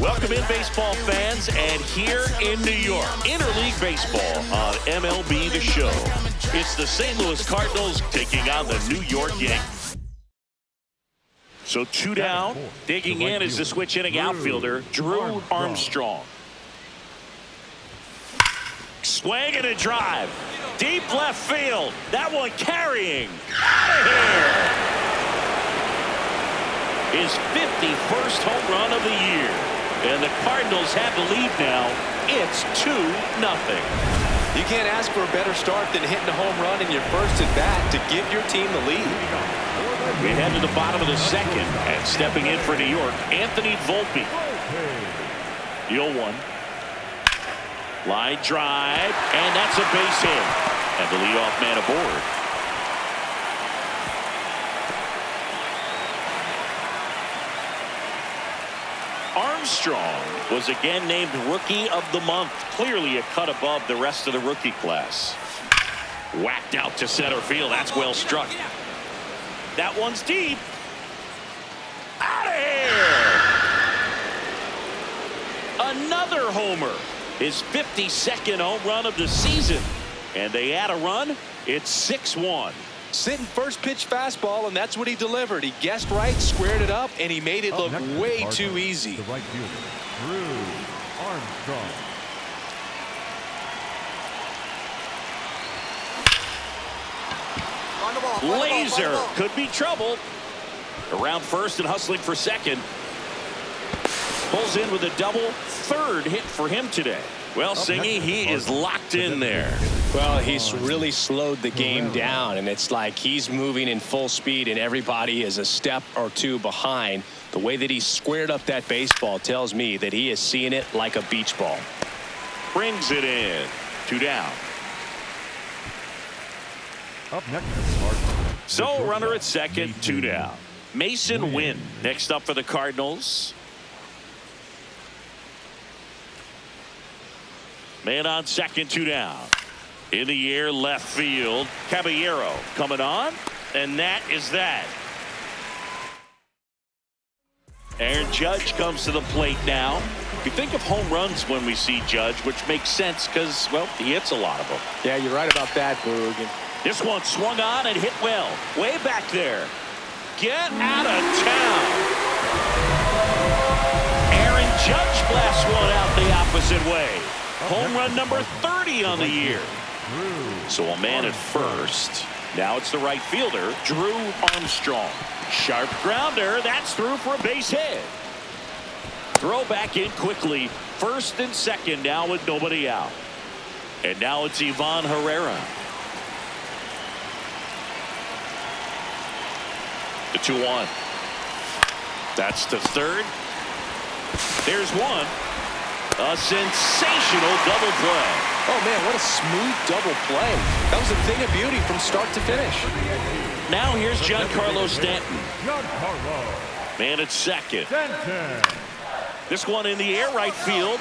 Welcome in, baseball fans, and here in New York, interleague baseball on MLB The Show. It's the St. Louis Cardinals taking on the New York Yankees. So 2 down, digging in is the switch hitting outfielder, Drew Armstrong. Swing and a drive. Deep left field. That one carrying. Out of here. His 51st home run of the year. And the Cardinals have the lead now. It's 2-0. You can't ask for a better start than hitting a home run in your first at bat to give your team the lead. We head to the bottom of the second, and stepping in for New York, Anthony Volpe. The 0-1. Line drive, and that's a base hit. And the leadoff man aboard. Armstrong was again named Rookie of the Month. Clearly a cut above the rest of the rookie class. Whacked out to center field. That's well struck. That one's deep. Out of here. Another homer. His 52nd home run of the season. And they add a run. It's 6-1. Sitting first pitch fastball, and that's what he delivered. He guessed right, squared it up, and he made it look way too easy. The right fielder, Drew Armstrong. Laser could be trouble. Around first and hustling for second. Pulls in with a double. Third hit for him today. Well, Singy, he is locked in there. Well, he's really slowed the game down, and it's like he's moving in full speed, and everybody is a step or two behind. The way that he squared up that baseball tells me that he is seeing it like a beach ball. Brings it in. 2 down. Up next. So, runner at second, 2 down. Mason Wynn next up for the Cardinals. Man on second, 2 down. In the air, left field. Caballero coming on, and that is that. Aaron Judge comes to the plate now. We think of home runs when we see Judge, which makes sense because, well, he hits a lot of them. Yeah, you're right about that, Boog. This one swung on and hit well. Way back there. Get out of town. Aaron Judge blasts one out the opposite way. Home run number 30 on the year. So a man at first. Now it's the right fielder, Drew Armstrong. Sharp grounder. That's through for a base hit. Throw back in quickly. First and second now with nobody out. And now it's Ivan Herrera. The 2-1. That's to third. There's one. A sensational double play. Oh, man, what a smooth double play. That was a thing of beauty from start to finish. Now here's Giancarlo Stanton. Giancarlo Man at second. Stanton. This one in the air right field.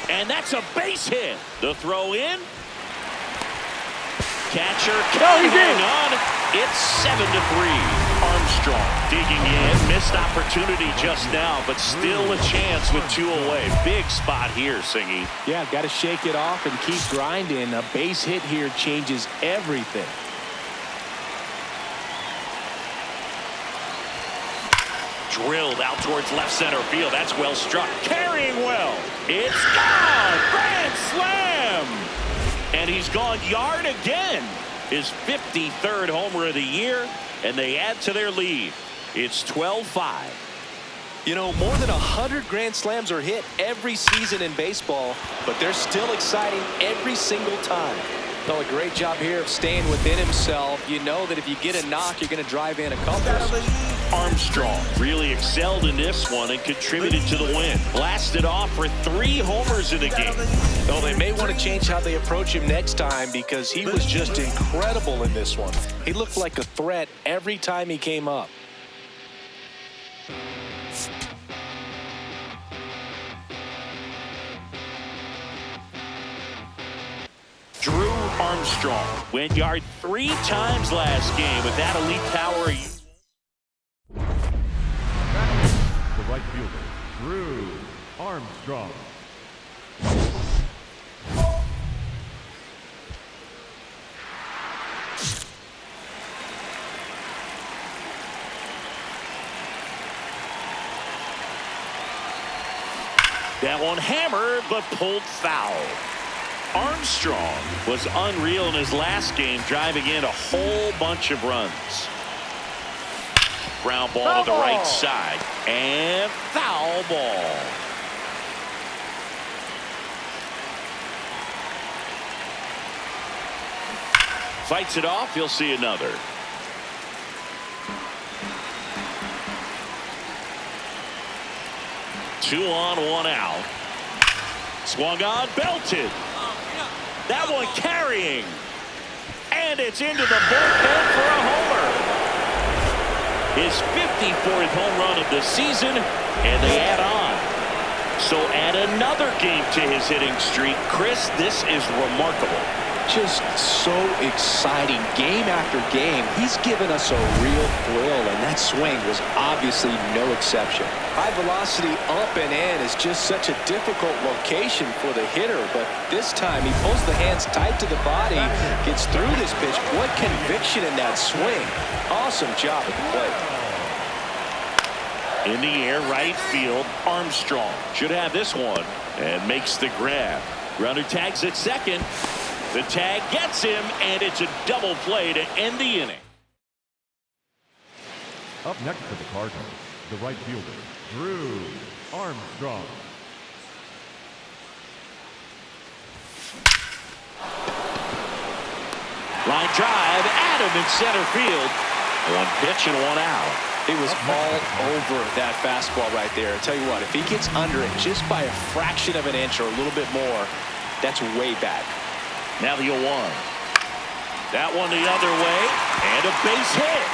And that's a base hit. The throw in. Catcher can't hang on. It's 7-3. Armstrong digging in. Missed opportunity just now, but still a chance with 2 away. Big spot here, Singy. Yeah, got to shake it off and keep grinding. A base hit here changes everything. Drilled out towards left center field. That's well struck. Carrying well. It's gone. Grand slam. And he's gone yard again. His 53rd homer of the year. And they add to their lead. It's 12-5. You know, more than 100 grand slams are hit every season in baseball, but they're still exciting every single time. So a great job here of staying within himself. You know that if you get a knock, you're going to drive in a couple. Armstrong really excelled in this one and contributed to the win. Blasted off for 3 homers in the game. Well, they may want to change how they approach him next time because he was just incredible in this one. He looked like a threat every time he came up. Drew Armstrong went yard 3 times last game with that elite power. The right fielder, Drew Armstrong. That one hammered, but pulled foul. Armstrong was unreal in his last game, driving in a whole bunch of runs. Ground ball to the right side, and foul ball. Fights it off, he'll see another. Two on, one out. Swung on, belted. That one carrying. And it's into the bullpen for a homer. His 54th home run of the season, and they add on. So add another game to his hitting streak. Chris, this is remarkable. Just so exciting game after game. He's given us a real thrill, and that swing was obviously no exception. High velocity up and in is just such a difficult location for the hitter, but this time he pulls the hands tight to the body, gets through this pitch. What conviction in that swing. Awesome job at the plate. In the air, right field, Armstrong should have this one and makes the grab. Runner tags at second. The tag gets him, and it's a double play to end the inning. Up next for the Cardinals, the right fielder, Drew Armstrong. Line drive, Adam in center field. One pitch and one out. He was all over that fastball right there. I tell you what, if he gets under it just by a fraction of an inch or a little bit more, that's way back. Now the 0-1. That one the other way, and a base hit.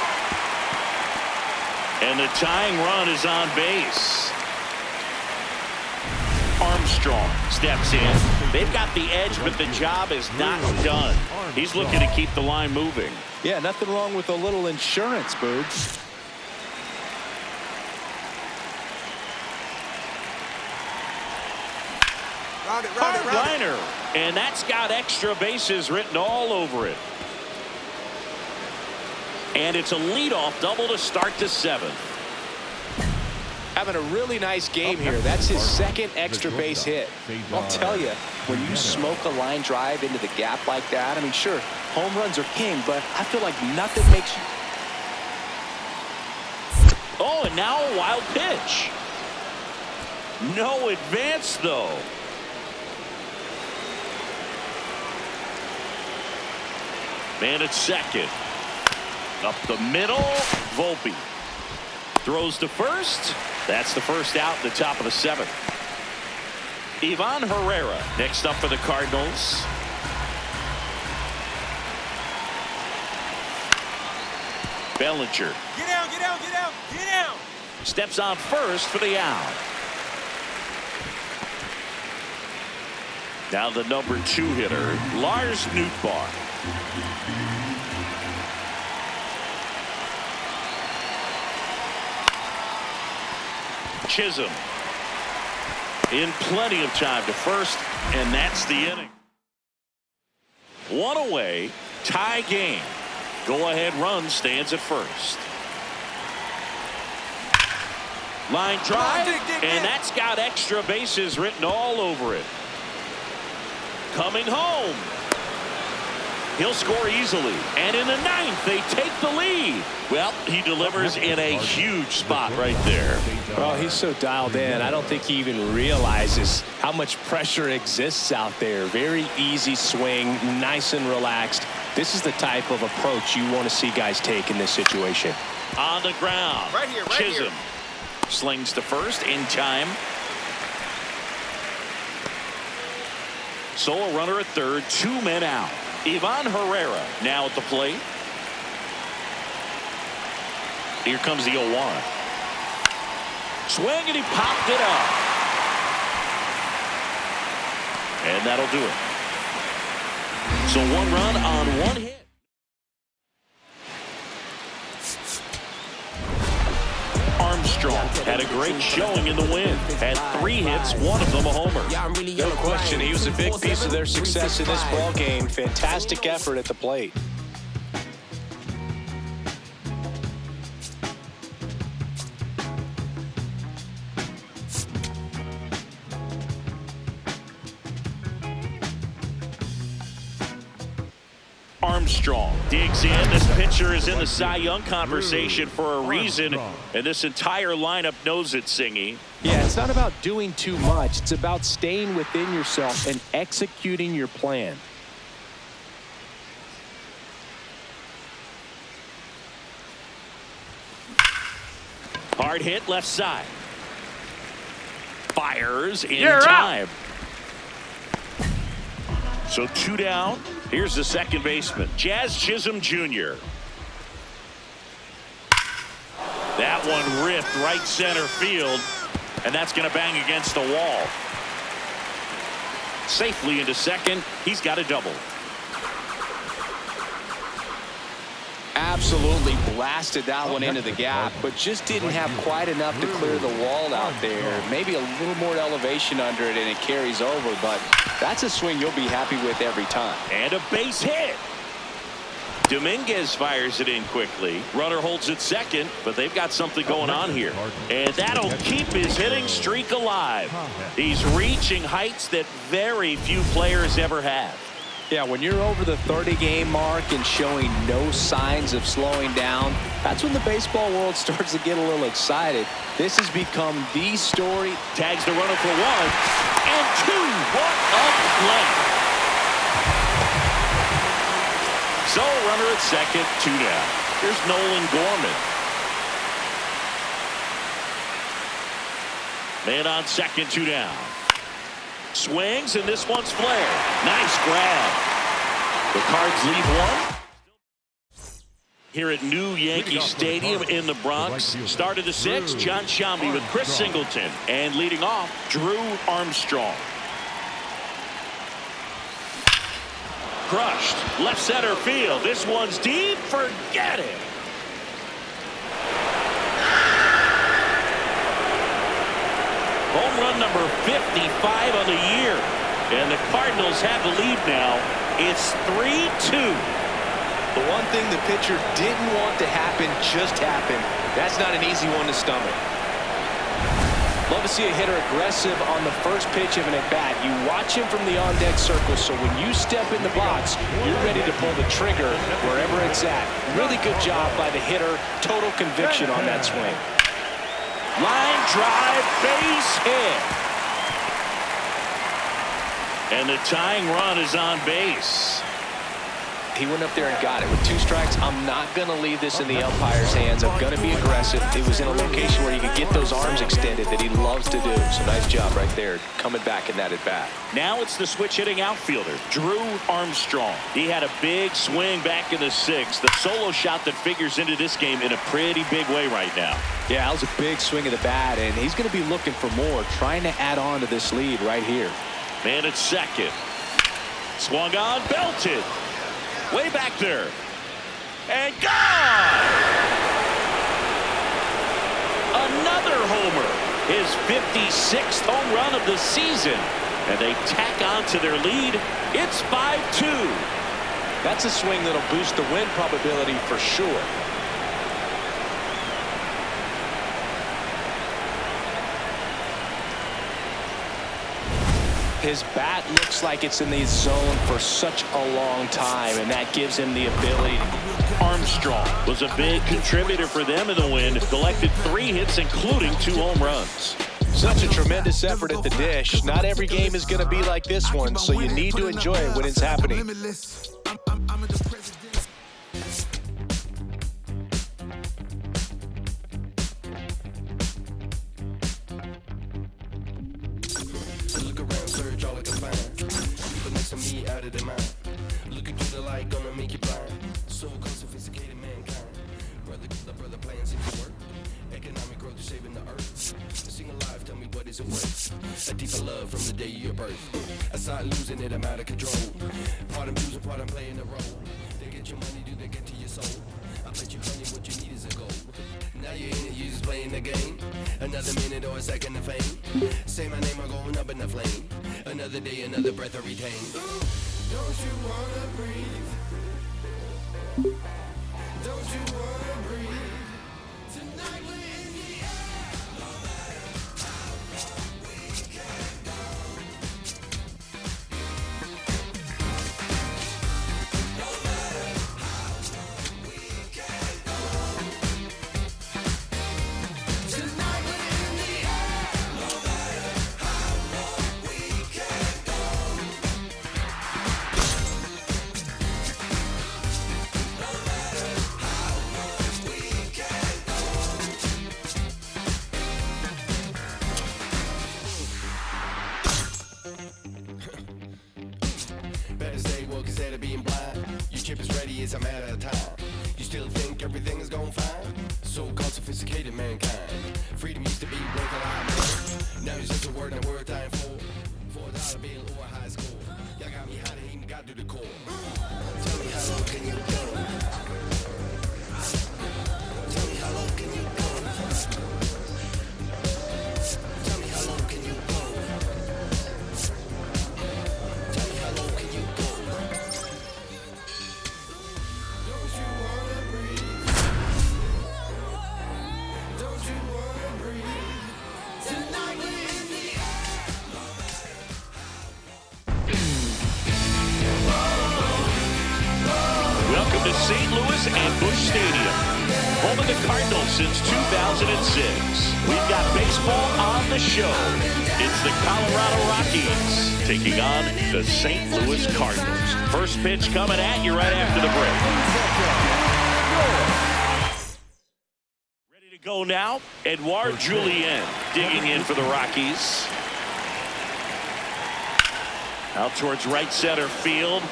And the tying run is on base. Armstrong steps in. They've got the edge, but the job is not done. He's looking to keep the line moving. Yeah, nothing wrong with a little insurance, Birds. Hard liner, and that's got extra bases written all over it. And it's a leadoff double to start the seventh. Having a really nice game here. That's his second extra base hit. I'll tell you, when you smoke a line drive into the gap like that, I mean, sure, home runs are king, but I feel like nothing makes you. Oh, and now a wild pitch. No advance, though. Man at second. Up the middle, Volpe. Throws to first. That's the first out at the top of the seventh. Ivan Herrera next up for the Cardinals. Bellinger. Get down, get down, get down, get down. Steps on first for the out. Now the number 2 hitter, Lars Nootbaar. Chisholm in plenty of time to first, and that's the inning. One away, tie game. Go-ahead run stands at first. Line drive, and that's got extra bases written all over it. Coming home. He'll score easily, and in the 9th, they take the lead. Well, he delivers in a huge spot right there. Well, he's so dialed in. I don't think he even realizes how much pressure exists out there. Very easy swing, nice and relaxed. This is the type of approach you want to see guys take in this situation. On the ground, Right here, right Chisholm slings to first in time. So a runner at third, 2 men out. Ivan Herrera now at the plate. Here comes the 0-1. Swing, and he popped it up. And that'll do it. So 1 run on 1 hit. Armstrong had a great showing in the win. Had 3 hits, one of them a homer. No question, he was a big piece of their success in this ball game. Fantastic effort at the plate. Armstrong digs in. This pitcher is in the Cy Young conversation for a reason, and this entire lineup knows it, Singy. Yeah, it's not about doing too much. It's about staying within yourself and executing your plan. Hard hit left side. Fires in time. So 2 down. Here's the second baseman, Jazz Chisholm Jr. That one ripped right center field, and that's going to bang against the wall. Safely into second. He's got a double. Absolutely blasted that one into the gap, but just didn't have quite enough to clear the wall out there. Maybe a little more elevation under it and it carries over, but that's a swing you'll be happy with every time. And a base hit. Dominguez fires it in quickly. Runner holds it second, but they've got something going on here. And that'll keep his hitting streak alive. He's reaching heights that very few players ever have. Yeah, when you're over the 30-game mark and showing no signs of slowing down, that's when the baseball world starts to get a little excited. This has become the story. Tags the runner for 1 and 2. What a play. So runner at second, 2 down. Here's Nolan Gorman. Man on second, 2 down. Swings, and this one's flared. Nice grab. The Cards lead 1. Here at New Yankee Stadium in the Bronx. Start of the 6th, John Shambi with Chris Singleton. And leading off, Drew Armstrong. Crushed. Left center field. This one's deep. Forget it. Home run number 55 on the year. And the Cardinals have the lead now. It's 3-2. The one thing the pitcher didn't want to happen just happened. That's not an easy one to stomach. Love to see a hitter aggressive on the first pitch of an at-bat. You watch him from the on-deck circle, so when you step in the box, you're ready to pull the trigger wherever it's at. Really good job by the hitter. Total conviction on that swing. Line drive, base hit. And the tying run is on base. He went up there and got it with 2 strikes. I'm not going to leave this in the umpire's hands. I'm going to be aggressive. It was in a location where he could get those arms extended that he loves to do. So nice job right there, coming back in that at bat. Now it's the switch hitting outfielder, Drew Armstrong. He had a big swing back in the 6th. The solo shot that figures into this game in a pretty big way right now. Yeah, that was a big swing of the bat, and he's going to be looking for more, trying to add on to this lead right here. Man at second. Swung on, belted. Way back there. And gone! Another homer. His 56th home run of the season. And they tack on to their lead. It's 5-2. That's a swing that'll boost the win probability for sure. His bat looks like it's in the zone for such a long time, and that gives him the ability. Armstrong was a big contributor for them in the win. Collected 3 hits, including 2 home runs. Such a tremendous effort at the dish. Not every game is going to be like this one, so you need to enjoy it when it's happening. A deeper love from the day of your birth. I start losing it, I'm out of control. Part I'm losing, part I'm playing the role. They get your money, do they get to your soul? I bet you honey, what you need is a goal. Now you're in it, you just playing playing the game. Another minute or a second of fame. Say my name, I'm going up in the flame. Another day, another breath I retain. Don't you wanna breathe? Don't you wanna breathe? Tonight we're in the air. No matter how far we can go. No matter how far we can go. Tonight we're in the air. No matter how far we can go. No matter how far we can go. Better stay woke instead of being blind. Your chip is ready, it's a matter of time. You still think everything is going fine? So-called sophisticated mankind. Freedom used to be worth a lot more. Now it's just a word and word dying for. $4 bill or a high score. Y'all got me hot and even got to the core. Tell me how low can you go? Tell me how low can you go? Tell me how low can you go? Tell me how low can you go? Don't you wanna breathe? Don't you wanna breathe? Tonight we're in the air. Welcome to St. Louis and Busch Stadium, home of the Cardinals since 2006. We've got baseball on the show. It's the Colorado Rockies taking on the St. Louis Cardinals. First pitch coming at you right after the break. Ready to go now. Edouard Julien digging in for the Rockies. Out towards right center field.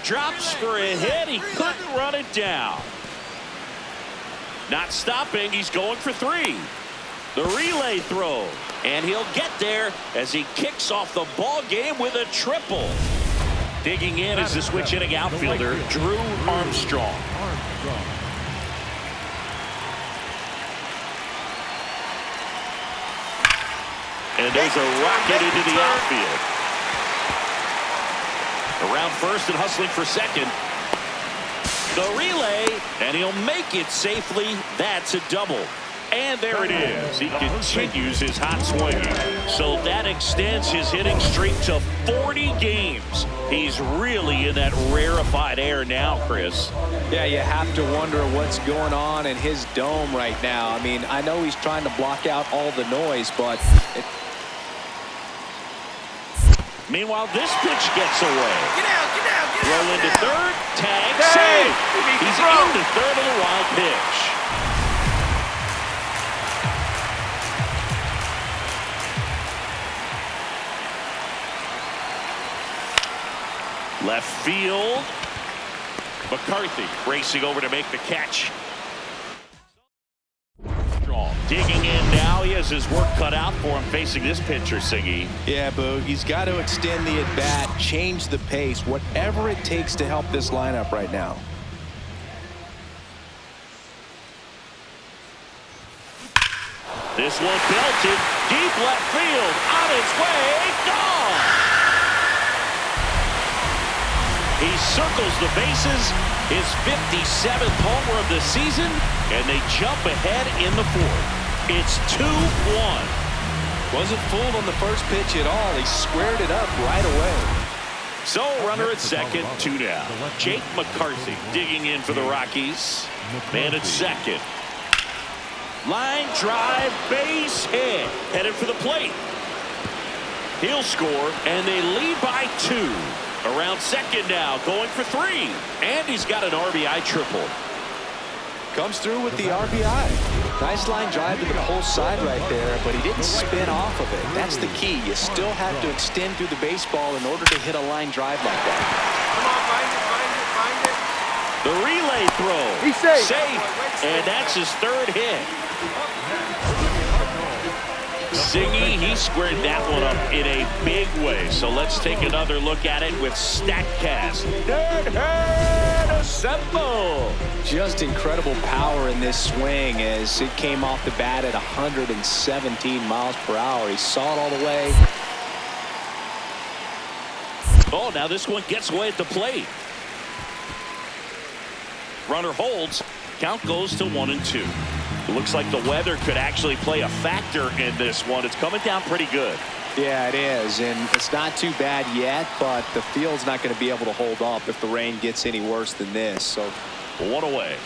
Drops for a hit. He couldn't run it down. Not stopping. He's going for three. The relay throw. And he'll get there as he kicks off the ball game with a triple. Digging in is the switch hitting outfielder, Drew Armstrong. And there's a rocket into the outfield. Around first and hustling for second. The relay, and he'll make it safely. That's a double. And there it is. He continues his hot swinging. So that extends his hitting streak to 40 games. He's really in that rarefied air now, Chris. Yeah, you have to wonder what's going on in his dome right now. I mean, I know he's trying to block out all the noise, but meanwhile, this pitch gets away. Get out, get out, get out. Roll into get out. third. Tag, save. He's into third on the wild pitch. Left field. McCarthy racing over to make the catch. Strong. Digging in now. He has his work cut out for him facing this pitcher, Siggy. yeah, Boog, he's got to extend the at-bat, change the pace, whatever it takes to help this lineup right now. This one belted deep left field. On its way. Gone. He circles the bases. His 57th homer of the season. And they jump ahead in the fourth. It's 2-1. Wasn't fooled on the first pitch at all. He squared it up right away. So runner at second, 2 down. Jake McCarthy digging in for the Rockies. Man at second. Line drive, base hit. Headed for the plate. He'll score, and they lead by 2. Around second now, going for 3. And he's got an RBI triple. Comes through with the RBI. Nice line drive to the whole side right there, but he didn't spin off of it. That's the key. You still have to extend through the baseball in order to hit a line drive like that. Come on, find it, find it, find it. The relay throw. He's safe. Safe. And that's his third hit. Singy, he squared that one up in a big way. So let's take another look at it with StatCast. Dead head Simple. Just incredible power in this swing as it came off the bat at 117 miles per hour. He saw it all the way. Oh, now this one gets away at the plate. Runner holds. Count goes to 1-2. It looks like the weather could actually play a factor in this one. It's coming down pretty good. Yeah, it is, and it's not too bad yet, but the field's not going to be able to hold up if the rain gets any worse than this. So, one away.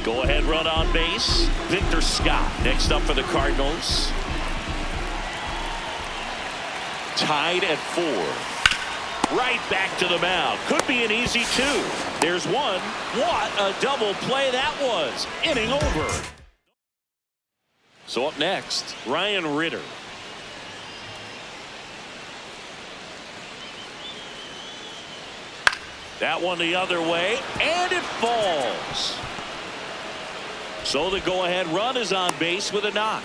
Go ahead run on base. Victor Scott next up for the Cardinals. Tied at 4. Right back to the mound. Could be an easy 2. There's one. What a double play that was. Inning over. So up next, Ryan Ritter. That one the other way, and it falls. So the go-ahead run is on base with a knock.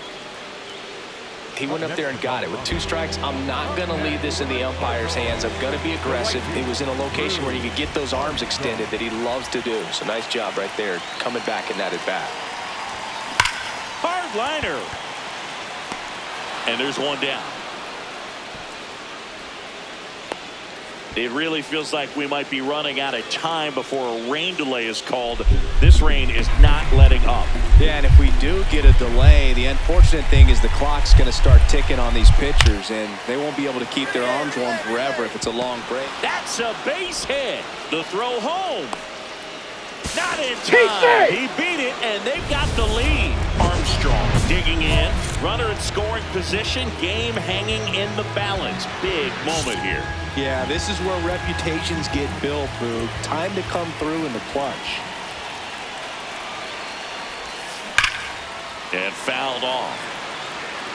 he went up there and got it. With 2 strikes, I'm not going to leave this in the umpire's hands. I'm going to be aggressive. It was in a location where he could get those arms extended that he loves to do. So nice job right there, coming back in that at bat. Hard liner. And there's one down. It really feels like we might be running out of time before a rain delay is called. This rain is not letting up. Yeah, and if we do get a delay, the unfortunate thing is the clock's going to start ticking on these pitchers, and they won't be able to keep their arms warm forever if it's a long break. That's a base hit. The throw home. Not in time. He beat it, and they've got the lead. Armstrong digging in. Runner in scoring position. Game hanging in the balance. Big moment here. Yeah, this is where reputations get built, Boog. Time to come through in the clutch. And fouled off.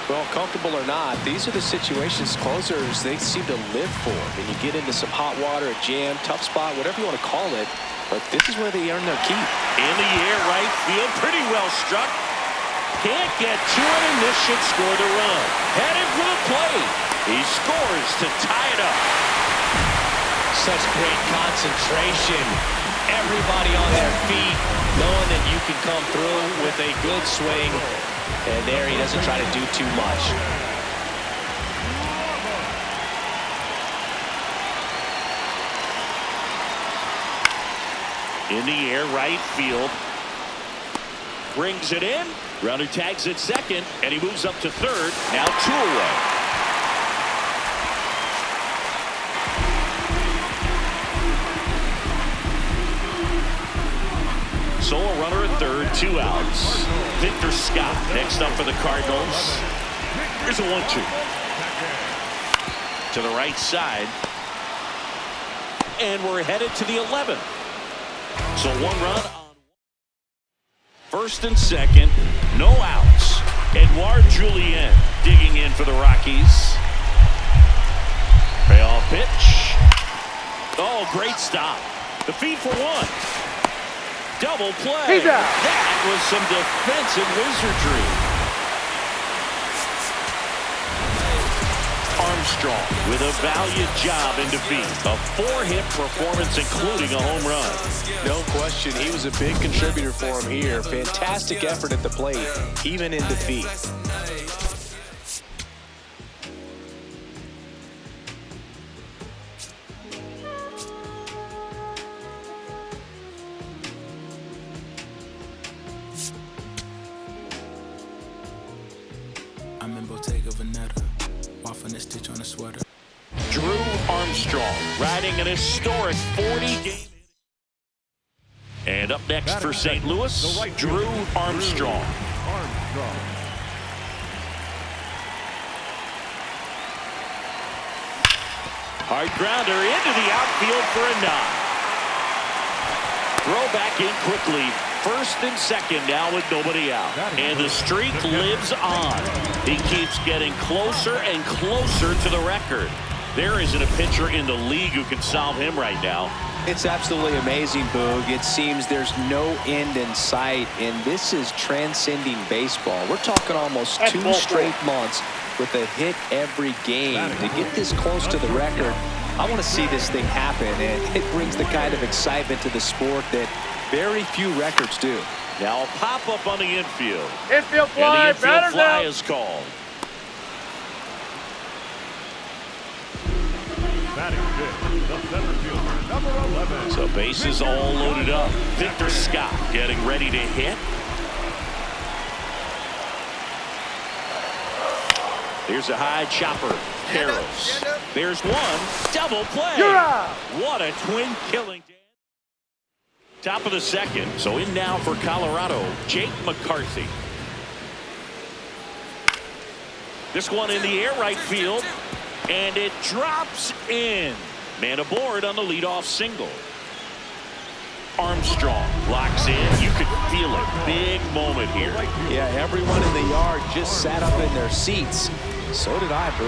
Well, comfortable or not, these are the situations closers they seem to live for. And you get into some hot water, a jam, tough spot, whatever you want to call it. But this is where they earn their keep. In the air, right field, pretty well struck. Can't get to it, and this should score the run. Headed for the plate. He scores to tie it up. Such great concentration. Everybody on their feet, knowing that you can come through with a good swing. And there he doesn't try to do too much. In the air, right field. Brings it in. Runner tags at second, and he moves up to third. Now 2 away. So a runner at third, 2 outs. Victor Scott next up for the Cardinals. Here's a 1-2. To the right side. And we're headed to the 11th. So 1 run on first and second, no outs. Edouard Julien digging in for the Rockies. Payoff pitch. Oh, great stop. The feed for 1. Double play. That was some defensive wizardry. Armstrong with a valiant job in defeat. A 4-hit performance, including a home run. No question, he was a big contributor for him here. Fantastic effort at the plate, even in defeat. I'm in Bottega Veneta, waffling a stitch on a sweater. Drew Armstrong riding an historic 40-game. And up next for St. Louis, Drew Armstrong. Hard grounder into the outfield for a knock. Throw back in quickly. First and second now with nobody out. And the streak lives on. He keeps getting closer and closer to the record. There isn't a pitcher in the league who can solve him right now. It's absolutely amazing, Boog. It seems there's no end in sight, and this is transcending baseball. We're talking almost 2 straight months with a hit every game. To get this close to the record, I want to see this thing happen, and it brings the kind of excitement to the sport that very few records do. Now a pop-up on the infield. Infield fly, And the infield fly down. is called. Batting fifth, the center fielder, number 11. So bases all loaded up. Victor Scott getting ready to hit. Here's a high chopper. Carroll. There's one. Double play. What a twin killing. Top of the second. So in now for Colorado, Jake McCarthy. This one in the air right field. And it drops in. Man aboard on the leadoff single. Armstrong locks in. You could feel it. Big moment here. Yeah, everyone in the yard just sat up in their seats. So did I, Boo.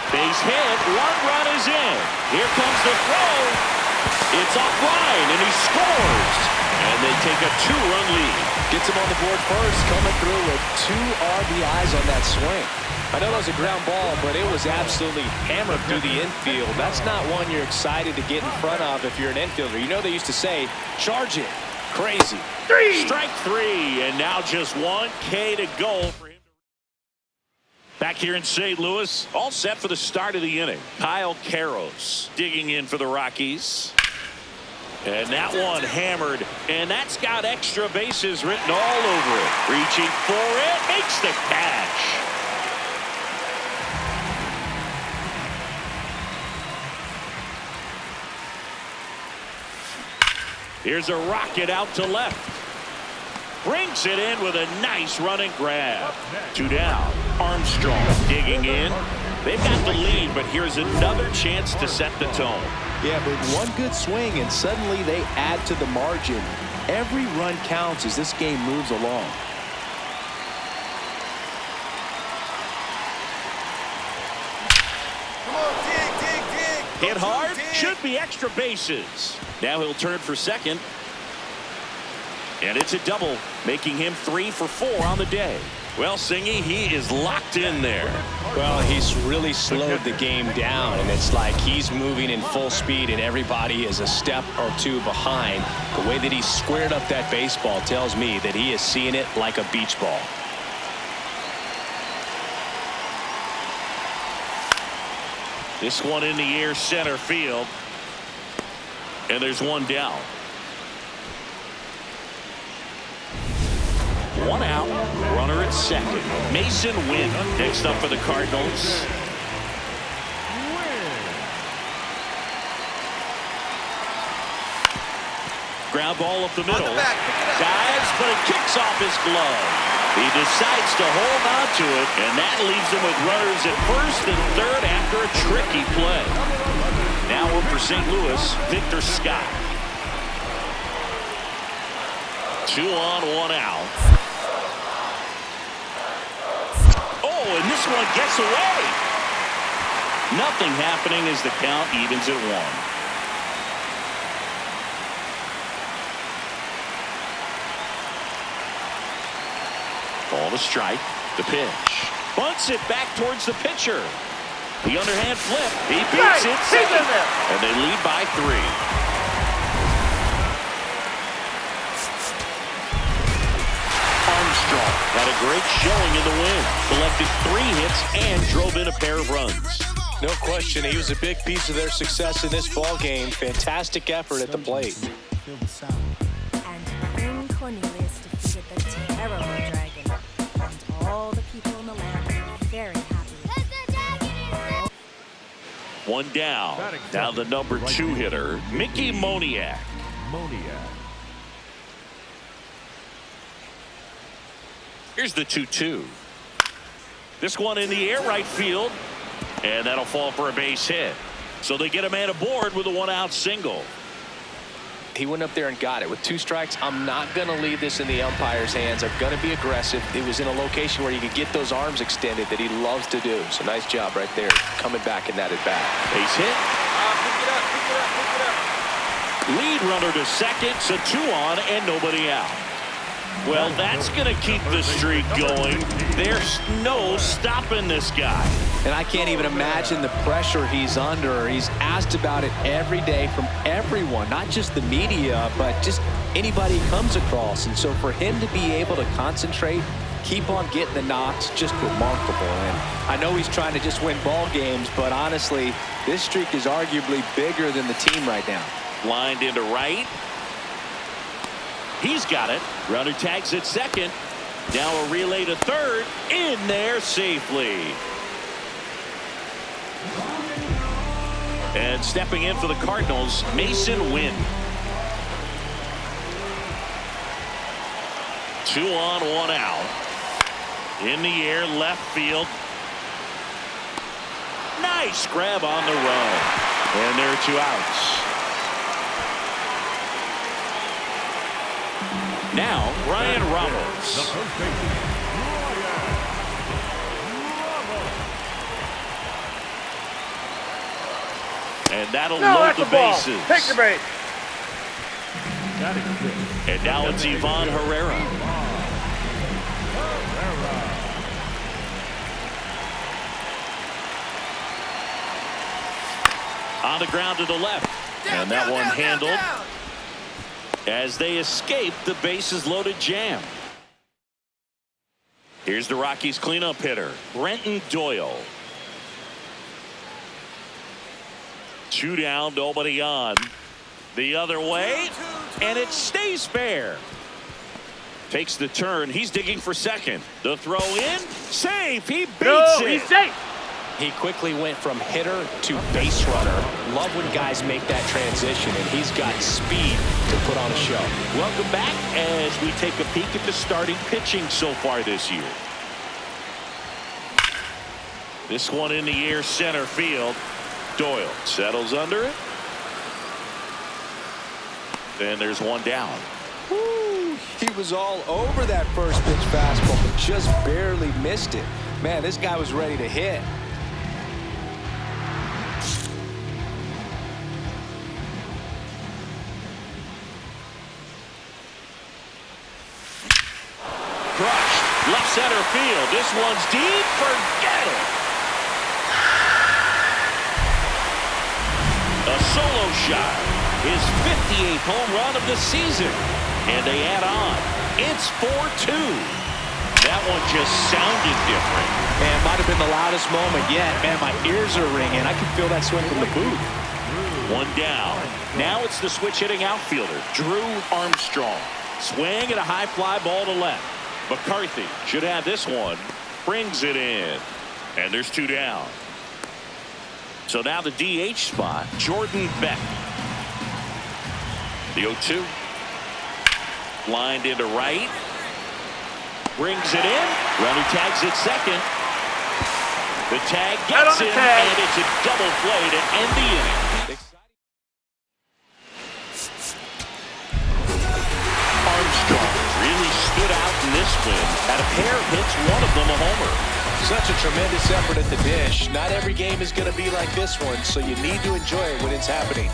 Base hit. One run is in. Here comes the throw. It's offline, and he scores. And they take a 2-run lead. Gets him on the board first, coming through with 2 RBIs on that swing. I know that was a ground ball, but it was absolutely hammered through the infield. That's not one you're excited to get in front of if you're an infielder. You know they used to say, charge it. Crazy. Strike 3, and now just 1 K to go for him. Back here in St. Louis, all set for the start of the inning. Kyle Carroll digging in for the Rockies. And that one hammered, and that's got extra bases written all over it. Reaching for it, makes the catch. Here's a rocket out to left. Brings it in with a nice running grab. 2 down. Armstrong digging in. They've got the lead, but here's another chance to set the tone. Yeah, but one good swing, and suddenly they add to the margin. Every run counts as this game moves along. Come on, dig. Hit hard, should be extra bases. Now he'll turn for second. And it's a double, making him 3 for 4 on the day. Well, Singy, he is locked in there. Well, he's really slowed the game down, and it's like he's moving in full speed, and everybody is a step or 2 behind. The way that he squared up that baseball tells me that he is seeing it like a beach ball. This one in the air center field. And there's one down. 1 out, runner at second. Mason Wynn next up for the Cardinals. Ground ball up the middle. Dives, but it kicks off his glove. He decides to hold on to it, and that leaves him with runners at first and third after a tricky play. Now up for St. Louis, Victor Scott. 2 on, 1 out. Oh, and this one gets away. Nothing happening as the count evens at 1. Ball to strike. The pitch. Bunts it back towards the pitcher. The underhand flip. He beats it. And they lead by 3. Armstrong had a great showing in the win. Collected 3 hits and drove in a pair of runs. No question, he was a big piece of their success in this ball game. Fantastic effort at the plate. And King Cornelius defeated the terrible dragon. And all the people in the land were very happy. 1 down. Now the number 2 hitter, Mickey Moniak. Here's the 2-2. This one in the air right field. And that'll fall for a base hit. So they get a man aboard with a 1-out single. He went up there and got it. With 2 strikes, I'm not going to leave this in the umpire's hands. I'm going to be aggressive. It was in a location where you could get those arms extended that he loves to do. So nice job right there, coming back in that at bat. Base hit. Pick it up. Lead runner to second, so 2 on and nobody out. Well, that's going to keep the streak going. There's no stopping this guy. And I can't even imagine the pressure he's under. He's asked about it every day from everyone, not just the media, but just anybody he comes across. And so for him to be able to concentrate, keep on getting the knocks, just remarkable. And I know he's trying to just win ball games, but honestly, this streak is arguably bigger than the team right now. Lined into right. He's got it. Runner tags at second. Now a relay to third. In there safely. And stepping in for the Cardinals, Mason Wynn. 2 on, 1 out. In the air, left field. Nice grab on the run. And there are 2 outs. Now, Ryan Ramos. The first baseman, And that'll load the bases. Take your base. And now it's Ivan Herrera. On the ground to the left. And that one handled. As they escape the bases loaded jam. Here's the Rockies cleanup hitter, Brenton Doyle. 2 down, nobody on. The other way, and it stays fair. Takes the turn. He's digging for second. The throw in, safe. He beats it. He's safe. He quickly went from hitter to base runner. Love when guys make that transition, and he's got speed to put on a show. Welcome back as we take a peek at the starting pitching so far this year. This one in the air, center field. Doyle settles under it. Then there's one down. Woo, he was all over that first pitch fastball, but just barely missed it. Man, this guy was ready to hit. Crushed. Left center field. This one's deep. Forget it. A solo shot. His 58th home run of the season. And they add on. It's 4-2. That one just sounded different. Man, might have been the loudest moment yet. Man, my ears are ringing. I can feel that swing from the booth. 1 down. Now it's the switch hitting outfielder, Drew Armstrong. Swing and a high fly ball to left. McCarthy should have this one. Brings it in. And there's 2 down. So now the DH spot, Jordan Beck. The 0-2. Lined into right. Brings it in. Runner tags at second. The tag gets him, and it's a double play to end the inning. Armstrong really stood out in this win. Had a pair of hits, one of them a homer. Such a tremendous effort at the dish. Not every game is going to be like this one, so you need to enjoy it when it's happening.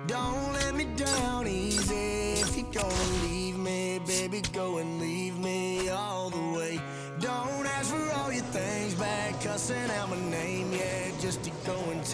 Don't let me down easy. If you're gonna leave me, baby, go and leave me all the way. Don't ask for all your things back, cussing out my name, yeah, just to go and